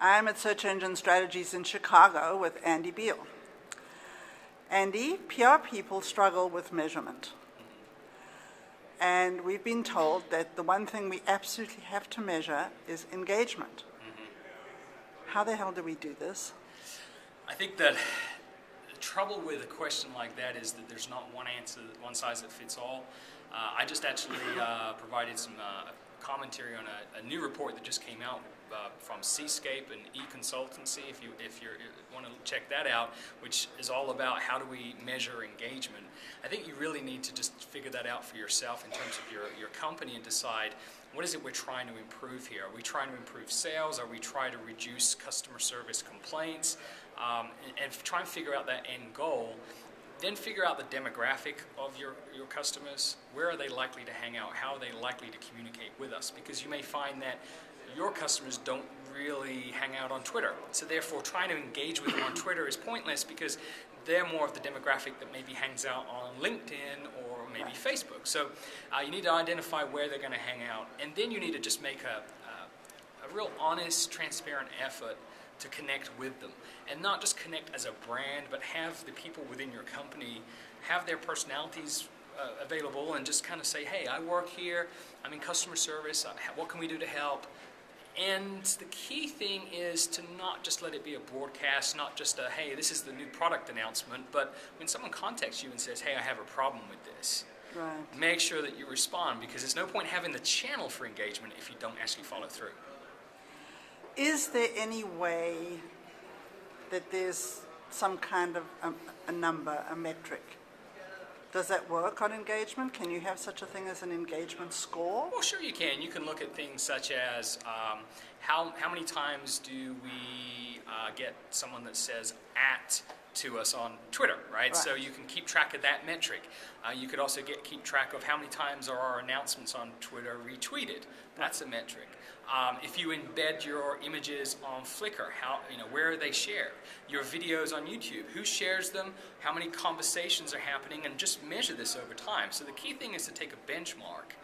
I'm at Search Engine Strategies in Chicago with Andy Beal. Andy, PR people struggle with measurement. And we've been told that the one thing we absolutely have to measure is engagement. How the hell do we do this? I think that the trouble with a question like that is that there's not one answer, one size that fits all. I just actually provided some commentary on a new report that just came out from Seascape and eConsultancy, if you want to check that out, which is all about how do we measure engagement. I think you really need to just figure that out for yourself in terms of your company and decide what is it we're trying to improve here. Are we trying to improve sales? Are we trying to reduce customer service complaints? And try and figure out that end goal. Then figure out the demographic of your customers. Where are they likely to hang out? How are they likely to communicate with us? Because you may find that your customers don't really hang out on Twitter. So therefore, trying to engage with them on Twitter is pointless because they're more of the demographic that maybe hangs out on LinkedIn or maybe Facebook. So you need to identify where they're going to hang out. And then you need to just make a real honest, transparent effort to connect with them, and not just connect as a brand, but have the people within your company have their personalities available and just kind of say, hey, I work here, I'm in customer service, what can we do to help? And the key thing is to not just let it be a broadcast, not just a, hey, this is the new product announcement, but when someone contacts you and says, hey, I have a problem with this, right, make sure that you respond, because there's no point having the channel for engagement if you don't actually follow through. Is there any way that there's some kind of a number, a metric? Does that work on engagement? Can you have such a thing as an engagement score? Well, sure you can. You can look at things such as how many times do we get someone that says @ to us on Twitter, right? So you can keep track of that metric. You could also keep track of how many times are our announcements on Twitter retweeted. That's a metric. If you embed your images on Flickr, where are they shared? Your videos on YouTube, who shares them? How many conversations are happening? And just measure this over time. So the key thing is to take a benchmark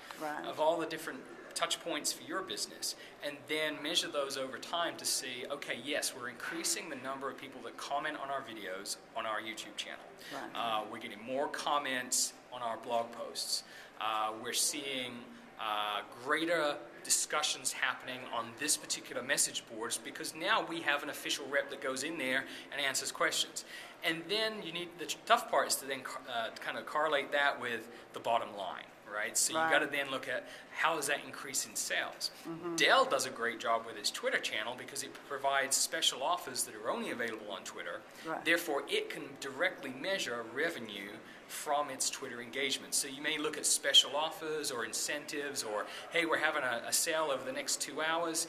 of all the different touch points for your business, and then measure those over time to see, okay, yes, we're increasing the number of people that comment on our videos on our YouTube channel. We're getting more comments on our blog posts. We're seeing greater discussions happening on this particular message boards because now we have an official rep that goes in there and answers questions. And then the tough part is to then kind of correlate that with the bottom line. Right? So you've got to then look at how is that increase in sales. Dell does a great job with its Twitter channel because it provides special offers that are only available on Twitter. Therefore, it can directly measure revenue from its Twitter engagement. So you may look at special offers or incentives or, hey, we're having a sale over the next 2 hours.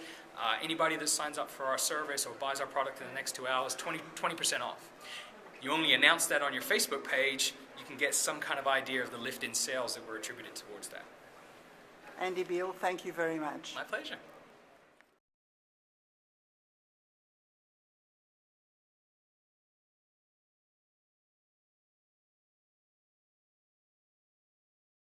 Anybody that signs up for our service or buys our product in the next 2 hours, 20% off. You only announce that on your Facebook page, you can get some kind of idea of the lift in sales that were attributed towards that. Andy Beal, thank you very much. My pleasure.